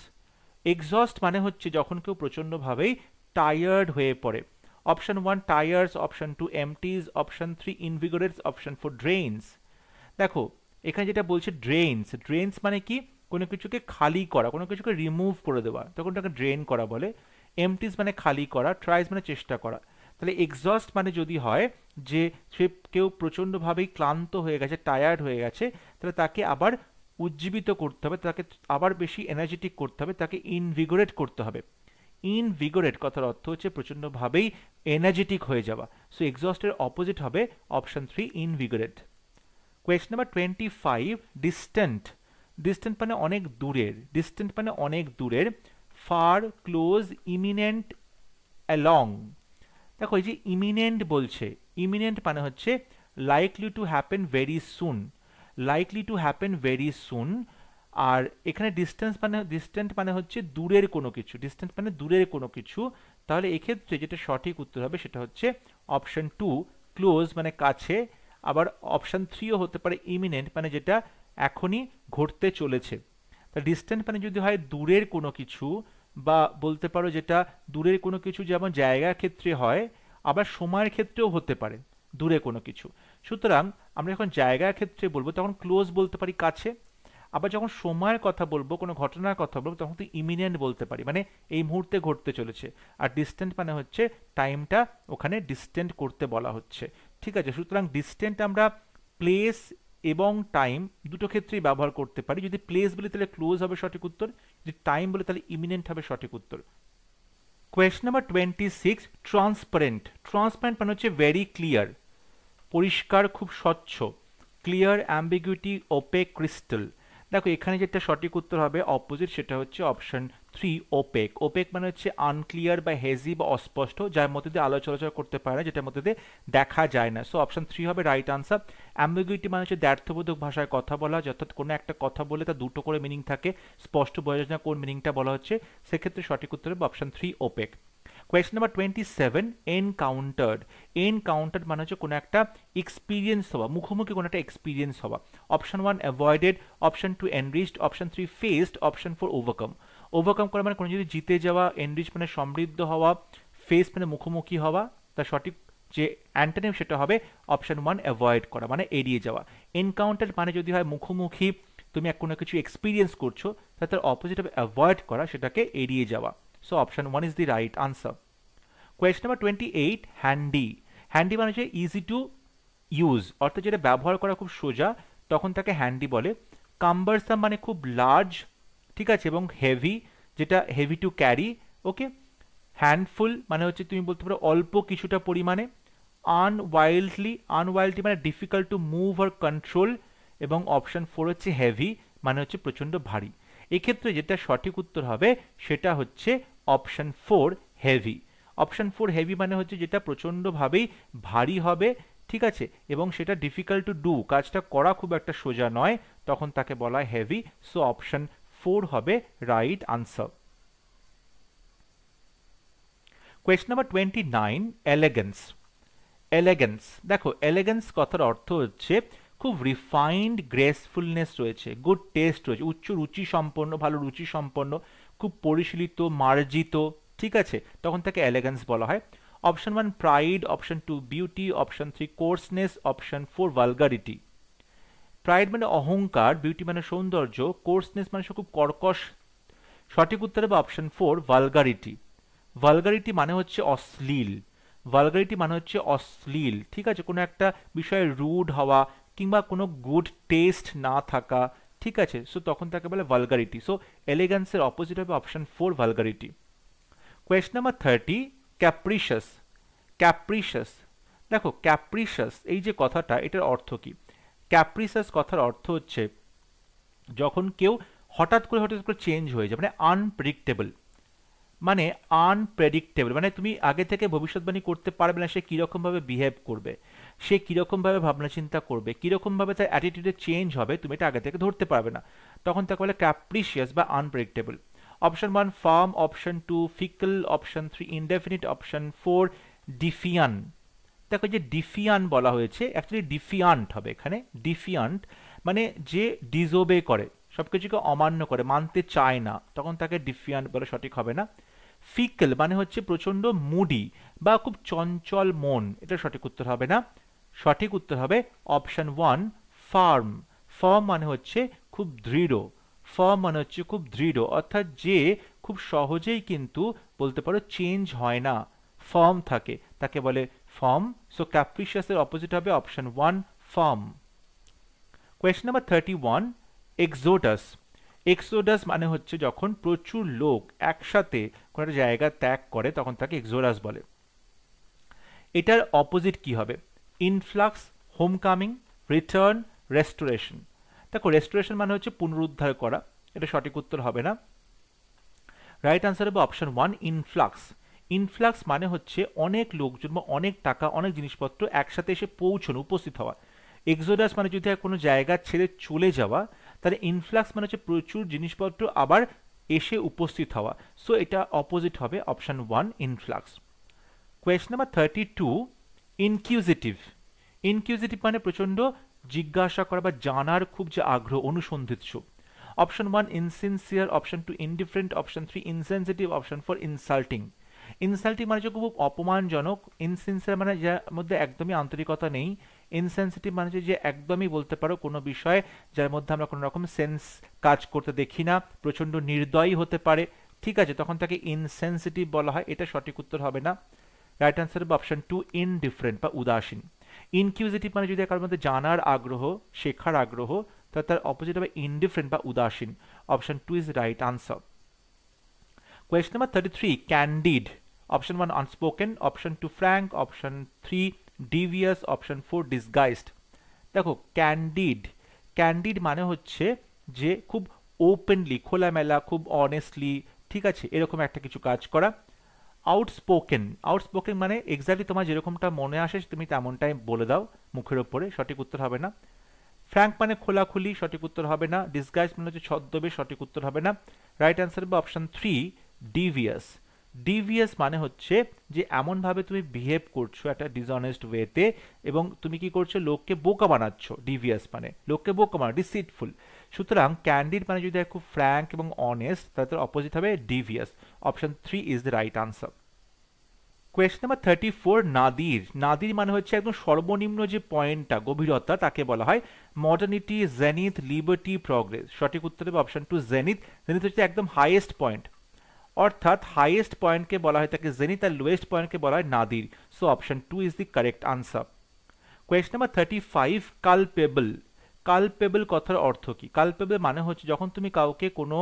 এক্সস্ট মানে হচ্ছে যখন কেউ প্রচন্ডভাবেই টায়ার্ড হয়ে পড়ে। Option one tires, option two empties, option three invigorates, option four drains. দেখো এখানে যেটা বলছে ড্রেইনস, ড্রেইনস মানে কি, কোনো কিছুকে খালি করা, কোনো কিছুকে রিমুভ করে দেওয়া, তখন তাকে ড্রেন করা বলে। এমটিজ মানে খালি করা, ট্রাইজ মানে চেষ্টা করা। তাহলে এক্সস্ট মানে যদি হয় যে সে কেউ প্রচণ্ডভাবেই ক্লান্ত হয়ে গেছে, টায়ার্ড হয়ে গেছে, তাহলে তাকে আবার উজ্জীবিত করতে হবে, তাকে আবার বেশি এনার্জেটিক করতে হবে, তাকে ইনভিগোরেট করতে হবে। ইনভিগোরেট কথার অর্থ হচ্ছে প্রচণ্ডভাবেই এনার্জেটিক হয়ে যাওয়া। সো এক্সস্টের অপোজিট হবে option three, invigorate. Question number 25, distant. Distant মানে অনেক দূরের, ডিস্টেন্ট মানে অনেক দূরের। Far, close, imminent, along. দেখো এই যে ইমিনেন্ট বলছে, ইমিনেন্ট মানে হচ্ছে likely to happen very soon, likely to happen very soon. আর এখানে ডিস্টেন্ট মানে হচ্ছে দূরের কোনো কিছু, ডিস্টেন্ট মানে দূরের কোনো কিছু। তাহলে এক্ষেত্রে যেটা সঠিক উত্তর হবে সেটা হচ্ছে অপশন টু, ক্লোজ মানে কাছে। আবার অপশন থ্রিও হতে পারে ইমিনেন্ট মানে যেটা এখনই ঘটতে চলেছে। তা ডিস্টেন্ট মানে যদি হয় দূরের কোনো কিছু, বা বলতে পারো যেটা দূরের কোনো কিছু যেমন জায়গার ক্ষেত্রে হয়, আবার সময়ের ক্ষেত্রেও হতে পারে দূরে কোনো কিছু। সুতরাং আমরা যখন জায়গার ক্ষেত্রে বলবো তখন ক্লোজ বলতে পারি কাছে, আবার যখন সময়ের কথা বলবো, কোনো ঘটনার কথা বলবো, তখন তো ইমিনেন্ট বলতে পারি, মানে এই মুহূর্তে ঘটতে চলেছে। আর ডিস্টেন্ট মানে হচ্ছে টাইমটা ওখানে ডিস্টেন্ট করতে বলা হচ্ছে, ঠিক আছে। সুতরাং ডিস্টেন্ট আমরা প্লেস এবং টাইম দুটো ক্ষেত্রেই ব্যবহার করতে পারি। যদি প্লেস বলি তাহলে ক্লোজ হবে সঠিক উত্তর, যদি টাইম বলি তাহলে ইমিনেন্ট হবে সঠিক উত্তর। Question number 26, transparent. ট্রান্সপারেন্ট মানে হচ্ছে ভেরি ক্লিয়ার, পরিষ্কার, খুব স্বচ্ছ। Clear, ambiguity, opaque, crystal. দেখো এখানে যেটা সঠিক উত্তর হবে অপোজিট, সেটা হচ্ছে অপশন থ্রি, ওপেক। ওপেক মানে হচ্ছে আনক্লিয়ার বা হেজি বা অস্পষ্ট, যার মধ্যে দিয়ে আলো চলাচল করতে পারে না, যেটার মধ্যে দিয়ে দেখা যায় না। সো অপশন থ্রি হবে রাইট আনসার। অ্যাম্বিগুইটি মানে হচ্ছে দ্ব্যর্থবোধক ভাষায় কথা বলা, অর্থাৎ কোনো একটা কথা বলে তার দুটো করে মিনিং থাকে, স্পষ্ট বোঝা যায় না কোন মিনিংটা বলা হচ্ছে, সেক্ষেত্রে সঠিক উত্তর হবে option three, opaque. Question number 27, encountered. Encountered মানে হচ্ছে কোনো একটা এক্সপিরিয়েন্স হওয়া, মুখোমুখি কোনো একটা এক্সপিরিয়েন্স হওয়া। Option one avoided, option two enriched, option three faced, option four overcome. Overcome করা মানে কোনো যদি জিতে যাওয়া, এনরিচ মানে সমৃদ্ধ হওয়া, ফেস মানে মুখোমুখি হওয়া। তার সঠিক যে অ্যান্টোনিম সেটা হবে অপশন ওয়ান, অ্যাভয়েড করা মানে এড়িয়ে যাওয়া। এনকাউন্টার মানে যদি হয় মুখোমুখি, তুমি কোনো কিছু এক্সপিরিয়েন্স করছো, তার অপোজিট হবে অ্যাভয়েড করা, সেটাকে এড়িয়ে যাওয়া। So option 1 is the right answer. Question number 28, handy. Handy মানে হচ্ছে easy to use, অর্থাৎ যেটা ব্যবহার করা খুব সোজা, তখন তাকে হ্যান্ডি বলে। কাম্বারসাম মানে খুব লার্জ, ঠিক আছে, এবং হেভি, যেটা heavy to carry, okay. Handful মানে হচ্ছে তুমি বলতে পারো অল্প কিছুটা পরিমাণে। আনওয়াইল্ডলি, আনওয়াইল্ডলি মানে difficult to move or control, এবং অপশন 4 হচ্ছে হেভি মানে হচ্ছে প্রচণ্ড ভারী। এক্ষেত্রে যেটা সঠিক উত্তর হবে সেটা হচ্ছে অপশন 4 হেভি। অপশন 4 হেভি মানে হচ্ছে যেটা প্রচণ্ডভাবেই ভারী হবে, ঠিক আছে, এবং সেটা ডিফিকাল্ট টু ডু, কাজটা করা খুব একটা সোজা নয়, তখন তাকে বলা হয় হেভি। সো অপশন 4 হবে right answer. Question number 29, elegance. Elegance, দেখো এলিগেন্স কথার অর্থ হচ্ছে খুব রিফাইন্ড গ্রেসফুলনেস রয়েছে, গুড টেস্ট রয়েছে, উচ্চ রুচি সম্পন্ন, ভালো রুচি সম্পন্ন, খুব পরিশীলিত, মার্জিত, ঠিক আছে, তখন তাকে এলিগেন্স বলা হয়। Option 1 pride, option 2 beauty, option 3 coarseness, option 4 vulgarity. Pride মানে অহংকার, বিউটি মানে সৌন্দর্য, কোর্সনেস মানে খুব কর্কশ। সঠিক উত্তর হবে অপশন 4 ভালগারিটি। ভালগারিটি মানে হচ্ছে অশ্লীল, ভালগারিটি মানে হচ্ছে অশ্লীল, ঠিক আছে, কোনো একটা বিষয়ে রুড হওয়া কিংবা কোনো গুড টেস্ট না থাকা, ঠিক আছে, সো তখন তাকে বলে ভালগারিটি। সো এলিগেন্সের অপোজিট হবে option 4 vulgarity. Question number 30, capricious. Capricious, দেখো ক্যাপ্রিশাস এই যে কথাটা, এটার অর্থ কি? ক্যাপ্রিশাস কথার অর্থ হচ্ছে যখন কেউ হঠাৎ করে চেঞ্জ হয়ে যায়, মানে আনপ্রেডিক্টেবল, মানে আনপ্রেডিক্টেবল মানে তুমি আগে থেকে ভবিষ্যৎবাণী করতে পারবে না সে কীরকমভাবে বিহেভ করবে, সে কীরকমভাবে ভাবনা চিন্তা করবে, কীরকমভাবে তার অ্যাটিটিউডে চেঞ্জ হবে, তুমি এটা আগে থেকে ধরতে পারবে না, তখন তাকে বলে ক্যাপ্রিশিয়াস বা unpredictable. Option 1 farm, option 2 fickle, option 3 indefinite, option 4 ডিফিয়ান। দেখো যে ডিফিয়ান বলা হয়েছে, অ্যাকচুয়ালি ডিফিয়ান্ট হবে এখানে। ডিফিয়ান্ট মানে যে ডিজোবে করে, সবকিছুকে অমান্য করে, মানতে চায় না, তখন তাকে ডিফিয়ান্ট বলে সঠিক হবে না। ফিকল মানে হচ্ছে প্রচণ্ড মুডি বা খুব চঞ্চল মন, এটা সঠিক উত্তর হবে না। সঠিক উত্তর হবে অপশন 1 ফার্ম। ফার্ম মানে হচ্ছে খুব দৃঢ়, ফার্ম মানে হচ্ছে খুব দৃঢ়, অর্থাৎ যে খুব সহজেই কিন্তু বলতে পারো চেঞ্জ হয় না, ফার্ম থাকে, তাকে বলে ফার্ম। সো ক্যাপ্রিশিয়াসের অপোজিট হবে option 1 farm. Question number 31, Exodus. Exodus মানে হচ্ছে যখন প্রচুর লোক একসাথে কোনো একটা জায়গা ত্যাগ করে তখন তাকে এক্সোডাস বলে। এটার অপোজিট কি হবে? Influx, homecoming, return, restoration. দেখো রেস্টোরেশন মানে হচ্ছে পুনরুদ্ধার করা, এটা সঠিক উত্তর হবে না। রাইট আনসার হবে অপশন 1 ইনফ্লাক্স। ইনফ্লাক্স মানে হচ্ছে অনেক লোকজন বা অনেক টাকা, অনেক জিনিসপত্র একসাথে এসে পৌঁছানো, উপস্থিত হওয়া। এক্সোডাস মানে যদি কোনো জায়গা ছেড়ে চলে যাওয়া, তাহলে ইনফ্লাক্স মানে হচ্ছে প্রচুর জিনিসপত্র আবার এসে উপস্থিত হওয়া। সো এটা অপোজিট হবে অপশন 1 ইনফ্লাক্স। Question number 32, ইনকিউজিটিভ। ইনকিউজিটিভ মানে প্রচণ্ড জিজ্ঞাসা করা বা জানার খুব যে আগ্রহ, অনুসন্ধিৎসু। Option 1 insincere, option 2 indifferent, option 3 insensitive, option 4 insulting. Insulting মানে হচ্ছে খুব অপমানজনক, ইনসিনসিয়ার মানে যার মধ্যে একদমই আন্তরিকতা নেই, ইনসেনসিটিভ মানে যে একদমই বলতে পারো কোনো বিষয় যার মধ্যে আমরা কোনো রকম সেন্স কাজ করতে দেখি না, প্রচণ্ড নির্দয়ী হতে পারে, ঠিক আছে, তখন তাকে ইনসেনসিটিভ বলা হয়, এটা সঠিক উত্তর হবে না। রাইট আনসার হবে অপশন 2 ইনডিফারেন্ট বা উদাসীন। ইনকিউজিটিভ মানে যদি কারোর মধ্যে জানার আগ্রহ, শেখার আগ্রহ, তাহলে তার অপোজিট হবে ইনডিফারেন্ট বা উদাসীন। Option 2 is right answer. Question number 33, candid. Option 1 unspoken, option 2 frank, option 3 devious, option 4 disguised. দেখো ক্যান্ডিড, ক্যান্ডিড মানে হচ্ছে যে খুব ওপেনলি, খোলামেলা, খুব অনেস্টলি, ঠিক আছে, এরকম একটা কিছু কাজ করা। আউটস্পোকেন, আউটস্পোকেন মানে এক্স্যাক্টলি তোমার যেরকমটা মনে আসে তুমি তেমনটাই বলে দাও মুখের ওপরে, সঠিক উত্তর হবে না। ফ্র্যাঙ্ক মানে খোলাখুলি, সঠিক উত্তর হবে না। ডিসগাইজ মানে হচ্ছে ছদ্মবেশ, সঠিক উত্তর হবে না। রাইট আনসার হবে অপশন 3 ডিভিয়াস। ডিভিয়াস মানে হচ্ছে যে এমনভাবে তুমি বিহেভ করছো একটা ডিসঅনেস্ট ওয়েতে, এবং তুমি কি করছো, লোককে বোকা বানাচ্ছ। ডিভিয়াস মানে লোককে বোকা বানানো, ডিসিটফুল। সুতরাং ক্যান্ডিড মানে যদি খুব ফ্র্যাঙ্ক এবং অনেস্ট, তাহলে তার অপোজিট হবে devious. Option 3 is the right answer. Question number 34, nadir. Nadir মানে হচ্ছে একদম সর্বনিম্ন যে পয়েন্টটা, গভীরতা, তাকে বলা হয় মডার্নিটি, জেনিথ, লিবার্টি, প্রগ্রেস। সঠিক উত্তর হবে অপশন 2 জেনিথ। জেনিথ হচ্ছে একদম হাইয়েস্ট পয়েন্ট, অর্থাৎ হাইয়েস্ট পয়েন্টকে বলা হয় তাকে জেনিথ, আর লোয়েস্ট পয়েন্টকে বলা হয় Nadir. So option 2 is the correct answer. Question number 35, culpable. Culpable কথার অর্থ কি? কালপেবল মানে হচ্ছে যখন তুমি কাউকে কোনো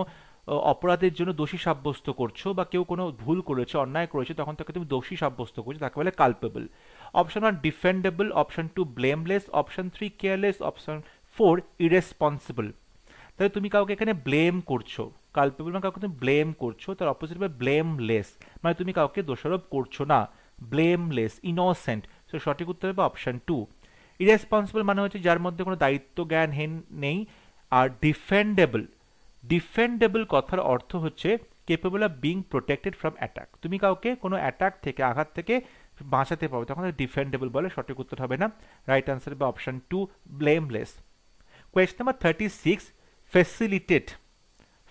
অপরাধের জন্য দোষী সাব্যস্ত করছো বা কেউ কোনো ভুল করেছে অন্যায় করেছে তখন তাকে তুমি দোষী সাব্যস্ত করছো তাকে বলে culpable. Option 1 defendable, option 2 blameless, option 3 careless, option 4 irresponsible. তাহলে তুমি কাউকে এখানে ব্লেম করছো, কালপেবল মানে কাউকে তুমি ব্লেম করছো, তার অপোজিট হবে ব্লেমলেস মানে তুমি কাউকে দোষারোপ করছো না, ব্লেমলেস ইনোসেন্ট। সো সঠিক উত্তর হবে অপশন 2। ইরেসপন্সিবল মানে হচ্ছে যার মধ্যে কোনো দায়িত্ব জ্ঞান নেই। আর ডিফেন্ডেবল, ডিফেন্ডেবল কথার অর্থ হচ্ছে capable of being protected from attack, তুমি কাউকে কোনো অ্যাটাক থেকে আঘাত থেকে বাঁচাতে পারবে তখন ডিফেন্ডেবল বলে। সঠিক উত্তর হবে না, রাইট আনসার হবে option 2 blameless. Question number 36 facilitate.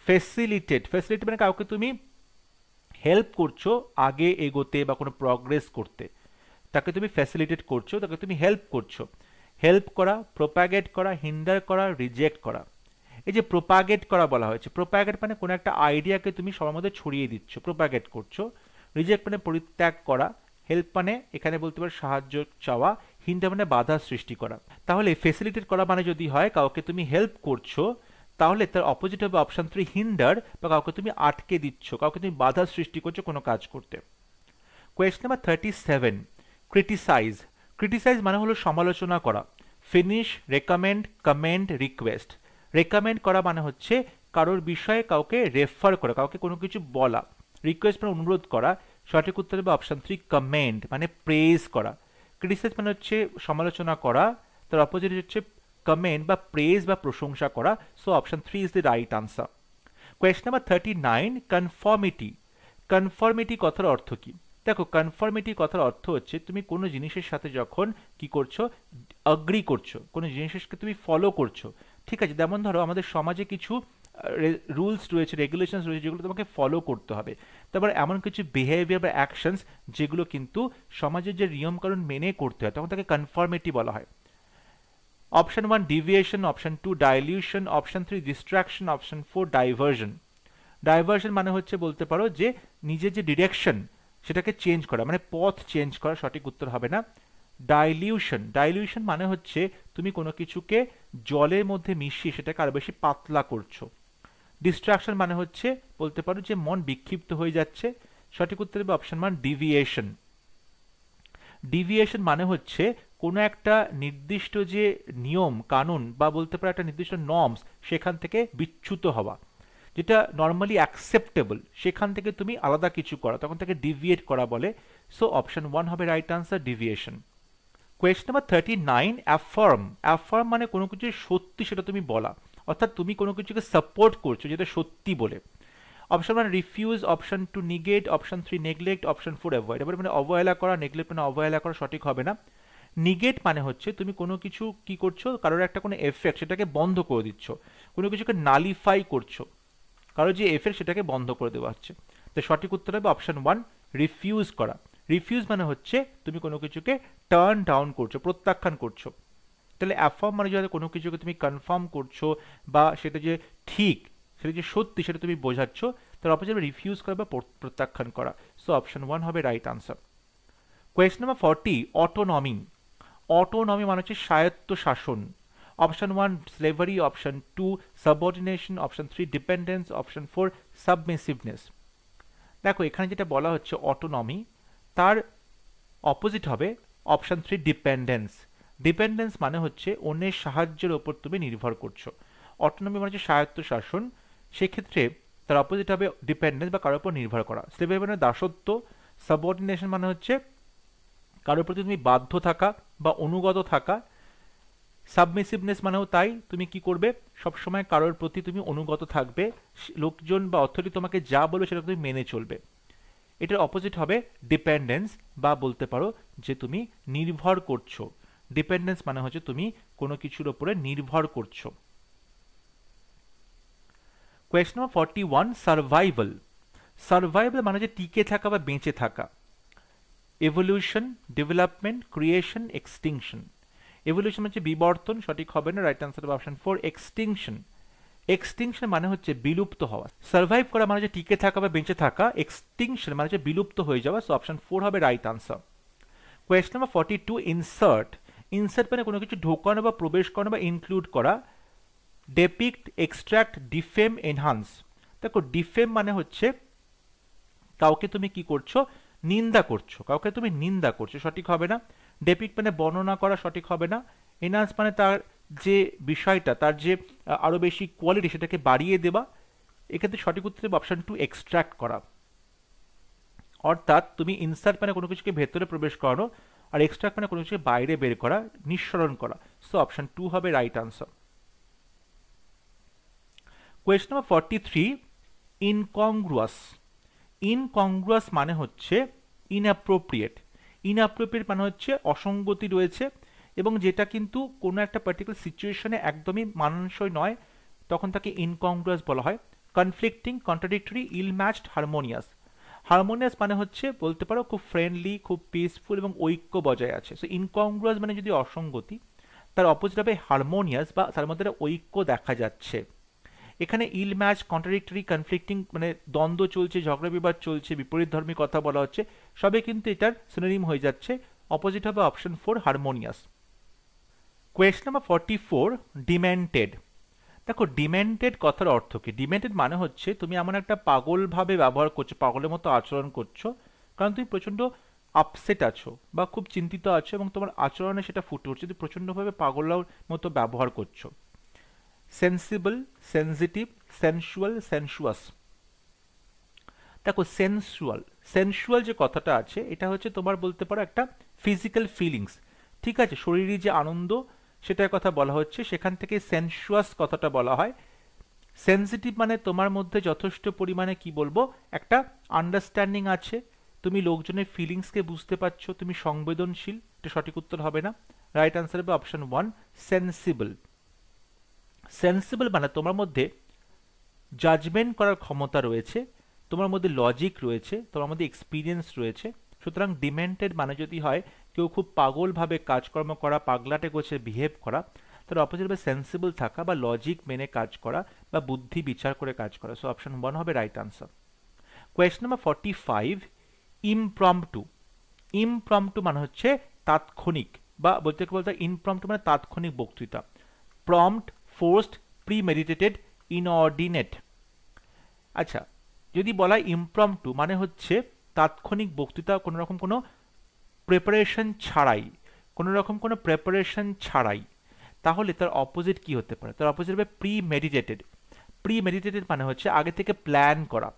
Facilitate, facilitate মানে কাউকে তুমি হেল্প করছো আগে এগোতে বা কোনো প্রগ্রেস করতে, তাকে তুমি ফ্যাসিলিটেট করছো, তাকে তুমি হেল্প করছো। হেল্প করা, প্রোপাগেট করা, হিন্ডার করা, রিজেক্ট করা। এই যে প্রোপাগেট করা বলা হয়েছে, প্রোপাগেট মানে কোনো একটা আইডিয়াকে তুমি সবার মধ্যে ছড়িয়ে দিচ্ছ, প্রোপাগেট করছো। রিজেক্ট মানে পরিত্যাগ করা। হেল্প মানে এখানে বলতে পারো সাহায্য চাওয়া। হিন্ডার মানে বাধা সৃষ্টি করা। তাহলে ফেসিলিটেট করা মানে যদি হয় কাউকে তুমি হেল্প করছো, তাহলে তার অপোজিট হবে অপশন 3 হিন্ডার, বা কাউকে তুমি আটকে দিচ্ছ, কাউকে তুমি বাধা সৃষ্টি করছো কোনো কাজ করতে। Question number 37 criticise. ক্রিটিসাইজ মানে হলো সমালোচনা করা। Finish, recommend, comment, request. Recommend করা মানে হচ্ছে কারোর বিষয়ে কাউকে রেফার করা, কাউকে কোনো কিছু বলা। রিকোয়েস্ট মানে অনুরোধ করা। সঠিক উত্তর হবে অপশন 3 কমেন্ট মানে প্রেজ করা। ক্রিটিসাইজ মানে হচ্ছে সমালোচনা করা, তার অপোজিট হচ্ছে কমেন্ট বা প্রেজ বা প্রশংসা করা। So option 3 is the right answer. Question number 39 conformity. Conformity কথার অর্থ কি? দেখো কনফর্মিটি কথার অর্থ হচ্ছে তুমি কোনো জিনিসের সাথে যখন কি করছো, অ্যাগ্রি করছো, কোনো জিনিসকে তুমি ফলো করছো। ঠিক আছে, যেমন ধরো আমাদের সমাজে কিছু রুলস রয়েছে, রেগুলেশনস রয়েছে যেগুলো তোমাকে ফলো করতে হবে। তারপর এমন কিছু বিহেভিয়ার বা অ্যাকশনস যেগুলো কিন্তু সমাজের যে নিয়মকানুন মেনে করতে হয় তখন তাকে কনফর্মিটি বলা হয়। Option 1 deviation, option 2 dilution, option 3 destruction, option 4 diversion. Diversion মানে হচ্ছে বলতে পারো যে নিজের যে ডিরেকশন সেটাকে চেঞ্জ করা, মানে পথ চেঞ্জ করা। সঠিক উত্তর হবে না, ডাইলিউশন। ডাইলিউশন মানে হচ্ছে তুমি কোনো কিছুকে জলের মধ্যে মিশিয়ে সেটাকে আরো বেশি পাতলা করছো। ডিস্ট্রাকশন মানে হচ্ছে বলতে পারো যে মন বিক্ষিপ্ত হয়ে যাচ্ছে। সঠিক উত্তর হবে অপশন 1 ডিভিয়েশন। ডিভিয়েশন মানে হচ্ছে কোনো একটা নির্দিষ্ট যে নিয়ম কানুন বা বলতে পারো একটা নির্দিষ্ট নর্মস সেখান থেকে বিচ্যুত হওয়া, যেটা নর্মালি অ্যাকসেপ্টেবল সেখান থেকে তুমি আলাদা কিছু করা, তখন তাকে ডিভিয়েট করা বলে। সো অপশন 1 হবে right answer, deviation. Question number 39 affirm. Affirm মানে কোনো কিছু সত্যি সেটা তুমি বলা, অর্থাৎ তুমি কোনো কিছুকে সাপোর্ট করছো যেটা সত্যি বলে। Option 1 refuse, option 2 negate, option 3 neglect, option 4 avoid. এবার মানে অবহেলা করা, নেগলেক্ট মানে অবহেলা করা, সঠিক হবে না। নিগেট মানে হচ্ছে তুমি কোনো কিছু কি করছো, কারোর একটা কোনো এফেক্ট সেটাকে বন্ধ করে দিচ্ছ, কোনো কিছুকে নালিফাই করছো, কারো যে এফেক্ট সেটাকে বন্ধ করে দেওয়া হচ্ছে। তো সঠিক উত্তর হবে অপশন 1 রিফিউজ করা। রিফিউজ মানে হচ্ছে তুমি কোনো কিছুকে টার্ন ডাউন করছো, প্রত্যাখ্যান করছো। তাহলে অ্যাফার্ম মানে যদি কোনো কিছুকে তুমি কনফার্ম করছো বা সেটা যে ঠিক, সেটা যে সত্যি সেটা তুমি বোঝাচ্ছ, তার অপোজিট রিফিউজ করা বা প্রত্যাখ্যান করা। সো অপশন 1 হবে right answer. Question number 40 autonomy. Autonomy মানে হচ্ছে স্বায়ত্ত শাসন। Option 1 slavery, option 2 subordination, option 3 dependence, option 4 submissiveness. দেখো এখানে যেটা বলা হচ্ছে অটোনমি, তার অপোজিট হবে অপশন 3 ডিপেন্ডেন্স। ডিপেন্ডেন্স মানে হচ্ছে অন্যের সাহায্যের ওপর তুমি নির্ভর করছো। অটোনমি মানে হচ্ছে স্বায়ত্ত শাসন, সেক্ষেত্রে তার অপোজিট হবে ডিপেন্ডেন্স বা কারোর উপর নির্ভর করা। স্লেভারি মানে দাসত্ব। সাবঅর্ডিনেশন মানে হচ্ছে কারোর প্রতি তুমি বাধ্য থাকা বা অনুগত থাকা। সাবমিসিভনেস মানেও তাই, তুমি কি করবে, সবসময় কারোর প্রতি তুমি অনুগত থাকবে, লোকজন বা অথরিটি তোমাকে যা বলবে সেটা তুমি মেনে চলবে। এটার অপোজিট হবে ডিপেন্ডেন্স, বা বলতে পারো যে তুমি নির্ভর করছো। ডিপেন্ডেন্স মানে হচ্ছে তুমি কোনো কিছুর উপরে নির্ভর করছো। Question number 41 survival. সার্ভাইভাল মানে হচ্ছে টিকে থাকা বা বেঁচে থাকা। Evolution, development, creation, extinction. Evolution হচ্ছে বিবর্তন, সঠিক হবে না, রাইট আনসার হবে অপশন 4 এক্সটিংশন। এক্সটিংশন মানে হচ্ছে বিলুপ্ত হওয়া। সার্ভাইভ করা মানে হচ্ছে টিকে থাকা বা বেঁচে থাকা। এক্সটিংশন মানে হচ্ছে বিলুপ্ত হয়ে যাওয়া। সো অপশন 4 হবে right answer. Question number 42 insert. Insert মানে কোনো কিছু ঢোকানো বা প্রবেশ করানো বা ইনক্লুড করা। Depict, extract, defame, enhance. দেখো ডিফেম মানে হচ্ছে কাউকে তুমি কি করছো, নিন্দা করছো, কাউকে তুমি নিন্দা করছো, সঠিক হবে না। ডেপিক্ট মানে বর্ণনা করা, সঠিক হবে না। এনহান্স মানে তার যে বিষয়টা, তার যে আরো বেশি কোয়ালিটি সেটাকে বাড়িয়ে দেওয়া। এক্ষেত্রে সঠিক উত্তর হবে অপশন টু, এক্সট্রাক্ট করা। অর্থাৎ তুমি ইনসার্ট মানে কোনো কিছুকে ভেতরে প্রবেশ করানো, আর এক্সট্রাক্ট মানে কোনো কিছুকে বাইরে বের করা, নিঃসরণ করা। সো অপশন টু হবে রাইট আনসার। Question number 43, ইনকংগ্রুয়াস। ইনকংগ্রুয়াস মানে হচ্ছে ইনঅ্যাপ্রোপ্রিয়েট। ইনঅ্যাপ্রোপ্রিয়েট মানে হচ্ছে অসঙ্গতি রয়েছে এবং যেটা কিন্তু কোনো একটা পার্টিকুলার সিচুয়েশনে একদমই মানানসই নয়, তখন তাকে ইনকংগ্রুয়াস বলা হয়। কনফ্লিক্টিং, কন্ট্রাডিক্টরি, ইল ম্যাচড, হারমোনিয়াস। হারমোনিয়াস মানে হচ্ছে বলতে পারো খুব ফ্রেন্ডলি, খুব পিসফুল এবং ঐক্য বজায় আছে। সো ইনকংগ্রুয়াস মানে যদি অসঙ্গতি, তার অপোজিট হবে হারমোনিয়াস বা তার মধ্যে একটা ঐক্য দেখা যাচ্ছে। এখানে ইল ম্যাচ, কন্ট্রাডিক্টরি, কনফ্লিক্টিং মানে দ্বন্দ্ব চলছে, ঝগড়া বিবাদ চলছে, বিপরীতধর্মী কথা বলা হচ্ছে, সবে কিন্তু এটার সিনোনিম হয়ে যাচ্ছে। অপোজিট হবে option four, harmonious. Question number 44, ডিমেন্টেড। দেখো ডিমেন্টেড কথার অর্থ কি? ডিমেন্টেড মানে হচ্ছে তুমি এমন একটা পাগল ভাবে ব্যবহার করছো, পাগলের মতো আচরণ করছো, কারণ তুমি প্রচন্ড আপসেট আছো বা খুব চিন্তিত আছো এবং তোমার আচরণে সেটা ফুটে উঠছে, তুমি প্রচন্ডভাবে পাগলের মতো ব্যবহার করছো। Sensible, sensitive, sensual, sensuous. দেখো সেন্সুয়াল, সেন্সুয়াল যে কথাটা আছে এটা হচ্ছে তোমার বলতে পারো একটা ফিজিক্যাল ফিলিংস, ঠিক আছে, শরীরে যে আনন্দ সেটার কথা বলা হচ্ছে, সেখান থেকে সেন্সুয়াস কথাটা বলা হয়। সেন্সিটিভ মানে তোমার মধ্যে যথেষ্ট পরিমাণে কি বলবো, একটা আন্ডারস্ট্যান্ডিং আছে, তুমি লোকজনের ফিলিংসকে বুঝতে পারছো, তুমি সংবেদনশীল। এটা সঠিক উত্তর হবে না। রাইট আনসার হবে অপশন ওয়ান, সেন্সিবল। সেন্সিবল মানে তোমার মধ্যে জাজমেন্ট করার ক্ষমতা রয়েছে, তোমার মধ্যে লজিক রয়েছে, তোমার মধ্যে এক্সপিরিয়েন্স রয়েছে। সুতরাং ডিমেন্টেড মানে যদি হয় কেউ খুব পাগলভাবে কাজকর্ম করা, পাগলাটে গোছে বিহেভ করা, তার অপোজিট হবে সেন্সিবল থাকা বা লজিক মেনে কাজ করা বা বুদ্ধি বিচার করে কাজ করা। সো অপশন ওয়ান হবে right answer. Question number 45, impromptu. Impromptu মানে হচ্ছে তাৎক্ষণিক, বা বলতে ইমপ্রম্পটু মানে তাৎক্ষণিক বক্তৃতা। Prompt, forced, premeditated, inordinate. আচ্ছা, যদি বলা ইমপ্রম্পটু মানে হচ্ছে তাৎক্ষণিক বক্তৃতা, কোনো রকম কোনো প্রেপারেশন ছাড়াই, কোনো রকম কোনো প্রেপারেশন ছাড়াই, তাহলে তার অপোজিট কি হতে পারে? তার অপোজিট হবে প্রিমেডিটেটেড। প্রিমেডিটেটেড মানে হচ্ছে আগে থেকে প্ল্যান করা,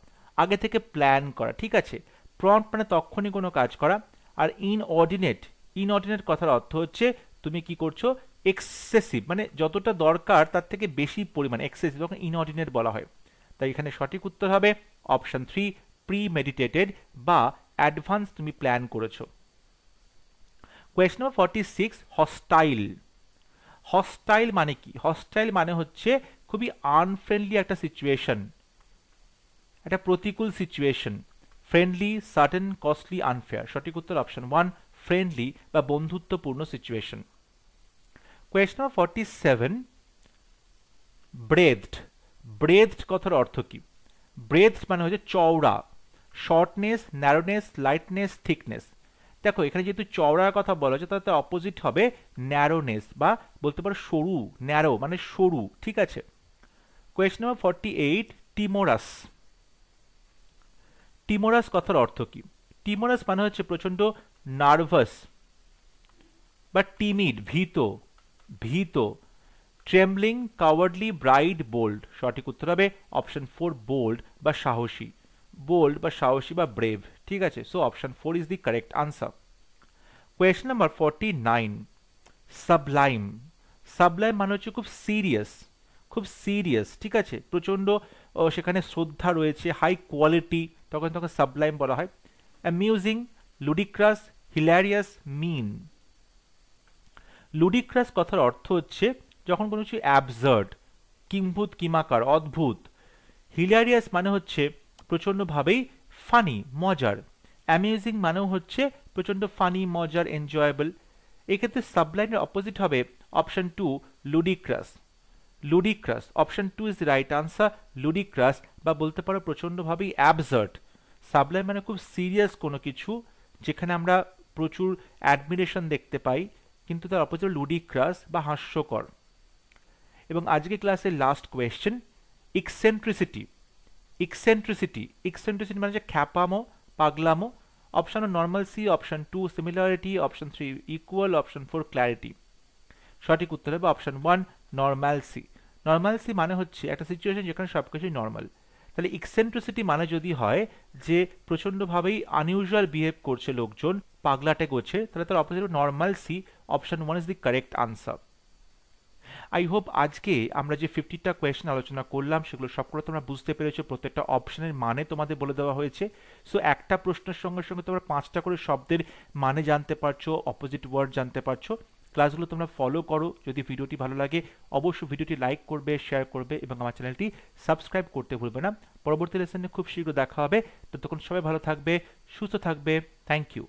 আগে থেকে প্ল্যান করা, ঠিক আছে। প্রম্পট মানে তখনই কোনো কাজ করা। আর ইনঅর্ডিনেট, ইনঅর্ডিনেট কথার অর্থ হচ্ছে তুমি কি করছো, এক্সেসিভ মানে যতটা দরকার তার থেকে বেশি পরিমাণ, এক্সেসিভ, তখন ইনঅর্ডিনেট বলা হয়। তাই এখানে সঠিক উত্তর হবে অপশন থ্রি, প্রিমেডিটেটেড বা অ্যাডভান্স তুমি প্ল্যান করেছো। Question number 46, hostile. হস্টাইল মানে কি? হস্টাইল মানে হচ্ছে খুবই আনফ্রেন্ডলি একটা সিচুয়েশন, একটা প্রতিকূল situation. Friendly, sudden, costly, unfair. সঠিক উত্তর অপশন ওয়ান, ফ্রেন্ডলি বা বন্ধুত্বপূর্ণ সিচুয়েশন। Question number 47, ব্রেথড। ব্রেথড কথার অর্থ কি? ব্রেথড মানে হচ্ছে চওড়া, শর্টনেস, ন্যারোনেস, লাইটনেস, থিকনেস। দেখো এখানে যেহেতু চওড়ার কথা বলা হচ্ছে, তাতে অপোজিট হবে ন্যারোনেস বা বলতে পারো সরু, ন্যারো মানে সরু, ঠিক আছে। Question number 48, টিমোরাস। টিমোরাস কথার অর্থ কি? টিমোরাস মানে হচ্ছে প্রচন্ড নার্ভাস বা টিমিড, ভীত, ভীত। Trembling, cowardly, brave, bold. সঠিক উত্তর হবে অপশন ফোর, বোল্ড বা সাহসী। বোল্ড বা সাহসী বা ব্রেভ, ঠিক আছে। So option four is the correct answer. Question number 49, Sublime. Sublime মানে হচ্ছে খুব সিরিয়াস, খুব সিরিয়াস, ঠিক আছে, প্রচন্ড সেখানে শ্রদ্ধা রয়েছে, হাই কোয়ালিটি, তখন তখন সাবলাইম বলা হয়। অ্যামিউজিং, লুডিক্রাস, হিলারিয়াস, মিন। লুডিক্রাস কথার অর্থ হচ্ছে যখন কোনো কিছু অ্যাবসার্ড, কিম্ভূত কিমাকার, অদ্ভুত। হিলারিয়াস মানে হচ্ছে প্রচণ্ডভাবেই ফানি, মজার। অ্যামিউজিং মানেও হচ্ছে প্রচণ্ড ফানি, মজার, এনজয়েবল। এক্ষেত্রে সাবলাইমের অপোজিট হবে option two, ludicrous. Ludicrous, option two is the right answer, ludicrous বা বলতে পারো প্রচণ্ডভাবেই অ্যাবসার্ড। সাবলাইম মানে খুব সিরিয়াস কোনো কিছু, যেখানে আমরা প্রচুর অ্যাডমিরেশন দেখতে পাই, কিন্তু তার অপোজিট লুডিক্রাস বা হাস্যকর। এবং আজকে ক্লাসের last question, eccentricity. Eccentricity, eccentricity মানে যে খ্যাপামো, পাগলামো। Option normalcy, option 2 similarity, option 3 equal, option 4 clarity. সঠিক উত্তর হবে অপশন 1 নর্মালসি। নর্মালসি মানে হচ্ছে একটা সিচুয়েশন যেখানে সবকিছুই নর্মাল। তাহলে ইকসেন্ট্রিসিটি মানে যদি হয় যে প্রচন্ডভাবেই আনইউজুয়াল বিহেভ করছে লোকজন, পাগলাটে করছে, তাহলে তার opposite normalcy. Option 1 is the correct answer. I hope আজকে আমরা যে 50টা কোয়েশ্চেন আলোচনা করলাম সেগুলো সবগুলো তোমরা বুঝতে পেরেছো, প্রত্যেকটা অপশনের মানে তোমাদের বলে দেওয়া হয়েছে। সো একটা প্রশ্নের সঙ্গে সঙ্গে তোমরা 5টা করে শব্দের মানে জানতে পারছো, অপোজিট ওয়ার্ড জানতে পারছো। ক্লাসগুলো তোমরা ফলো করো। যদি ভিডিওটি ভালো লাগে অবশ্যই ভিডিওটি লাইক করবে, শেয়ার করবে এবং আমার চ্যানেলটি সাবস্ক্রাইব করতে ভুলবে না। পরবর্তী লেসনে খুব শীঘ্র দেখা হবে। ততক্ষণ সবাই ভালো থাকবে, সুস্থ থাকবে। Thank you.